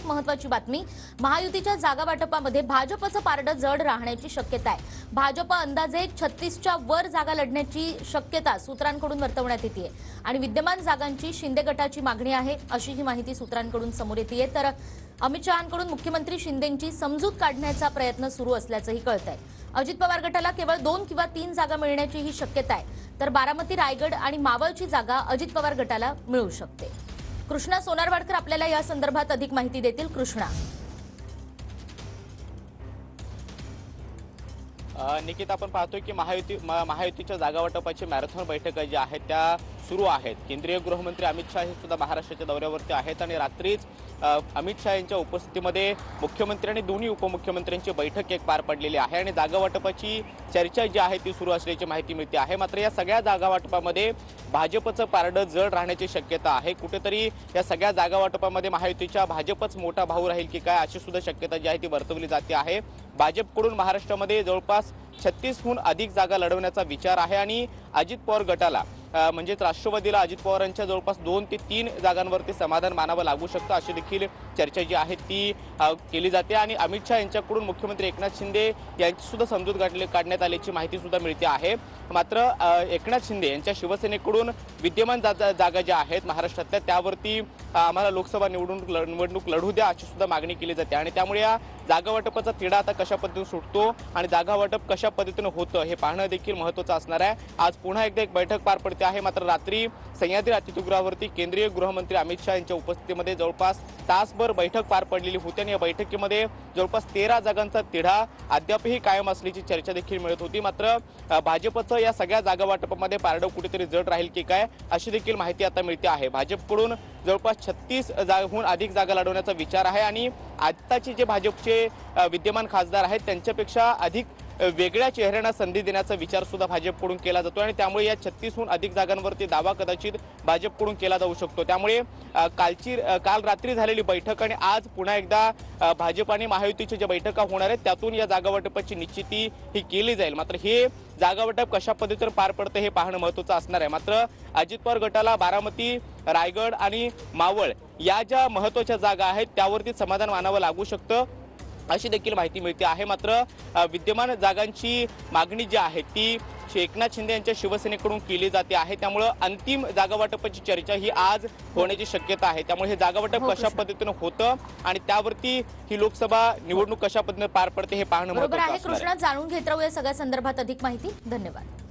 एक महत्त्वाची बातमी, महायुतीच्या जागा वाटपामध्ये भाजपचं पारडं जड राहण्याची शक्यता आहे। भाजप अंदाजे 36च्या वर जागा लढण्याची शक्यता सूत्रांकडून वर्तवण्यात येते आणि विद्यमान जागांची शिंदे गटाची मागणी आहे अशी ही माहिती सूत्रांकडून समोर येते। तर अमित शहांकडून मुख्यमंत्री शिंदेंची समजूत काढण्याचा प्रयत्न सुरू असल्याचंही कळतंय। अजित पवार गटाला केवळ 2 किंवा 3 जागा मिळण्याची ही शक्यता आहे, तर बारामती, रायगड आणि मावळची जागा अजित पवार गटाला मिळू शकते। कृष्णा सोनारवाडकर आपल्याला या संदर्भात अधिक माहिती देतील। कृष्णा, निकित, आपण पाहतोय की महायुतीच्या जागा वाटपाची मॅरेथॉन बैठक जी आहेत त्या सुरू आहेत। केंद्रीय गृहमंत्री अमित शहा हे सुद्धा महाराष्ट्राच्या दौऱ्यावरती आहेत आणि रात्रीच अमित शहा यांच्या उपस्थितीमध्ये मुख्यमंत्री आणि दोन्ही उपमुख्यमंत्र्यांची बैठक एक पार पडलेली आहे आणि जागा वाटपाची चर्चा जी आहे ती सुरू असल्याची माहिती मिळते आहे। मात्र या सगळ्या जागा वाटपामध्ये भाजपचं पारडं जड राहण्याची शक्यता आहे। कुठेतरी या सगळ्या जागा वाटपामध्ये महायुतीच्या भाजपच मोठा भाऊ राहील की काय अशी सुद्धा शक्यता जी आहे ती वर्तवली जाते आहे। भाजपकडून महाराष्ट्रामध्ये जवळपास 36हून अधिक जागा लढवण्याचा विचार आहे आणि अजित पवार गटाला म्हणजेच राष्ट्रवादीला अजित पवारांच्या जवळपास 2 ते 3 जागांवरती समाधान मानावं लागू शकतं अशी देखील चर्चा जी आहे ती केली जाते आणि अमित शहा यांच्याकडून मुख्यमंत्री एकनाथ शिंदे यांची सुद्धा समजूत काढण्यात आल्याची माहिती सुद्धा मिळते आहे। मात्र एकनाथ शिंदे यांच्या शिवसेनेकडून विद्यमान जागा ज्या आहेत महाराष्ट्रातल्या त्यावरती आम्हाला लोकसभा निवडणूक लढू द्या अशी सुद्धा मागणी केली जाते आणि त्यामुळे या जागा वाटपाचा तिढा आता कशा पद्धतीने सुटतो आणि जागा वाटप कशा पद्धतीने होतं हे पाहणं देखील महत्त्वाचं असणार आहे। आज पुन्हा एकदा एक बैठक पार पडते आहे। मात्र रात्री सह्याद्री अतिथीगृहावरती केंद्रीय गृहमंत्री अमित शहा यांच्या उपस्थितीमध्ये जवळपास तासभर बैठक पार पडलेली होती आणि या बैठकीमध्ये जवळपास 13 जागांचा तिढा अद्यापही कायम असल्याची चर्चा देखील मिळत होती। मात्र भाजपचं या सगळ्या जागा वाटपामध्ये पारडं कुठेतरी जड राहील की काय अशी देखील माहिती आता मिळते आहे। भाजपकडून जवळपास 36हून अधिक जागा लढवण्याचा विचार आहे आणि आत्ताचे जे भाजपचे विद्यमान खासदार आहेत त्यांच्यापेक्षा अधिक वेगळ्या चेहऱ्यांना संधी देण्याचा विचार सुद्धा भाजपकडून केला जातो आणि त्यामुळे या 36हून अधिक जागांवरती दावा कदाचित भाजपकडून केला जाऊ शकतो। त्यामुळे काल रात्री झालेली बैठक आणि आज पुन्हा एकदा भाजप आणि महायुतीच्या ज्या बैठका होणार आहेत त्यातून या जागा वाटपाची निश्चिती ही केली जाईल। मात्र हे जागा वाटप कशा पद्धतीने पार पडतं हे पाहणं महत्त्वाचं असणार आहे। मात्र अजित पवार गटाला बारामती, रायगड आणि मावळ या ज्या महत्त्वाच्या जागा आहेत त्यावरती समाधान मानावं लागू शकतं अशी देखील माहिती मिळते आहे। मात्र विद्यमान जागांची मागणी जी आहे ती एकनाथ शिंदे यांच्या शिवसेनेकडून केली जाते आहे। त्यामुळे अंतिम जागा वाटपाची चर्चा ही आज होण्याची शक्यता आहे। त्यामुळे हे जागा वाटप कशा पद्धतीने होतं आणि त्यावरती ही लोकसभा निवडणूक कशा पद्धतीने पार पडते हे पाहणं महत्त्वाचं आहे। कृष्णा, जाणून घेत राहूया सगळ्या संदर्भात अधिक माहिती। धन्यवाद।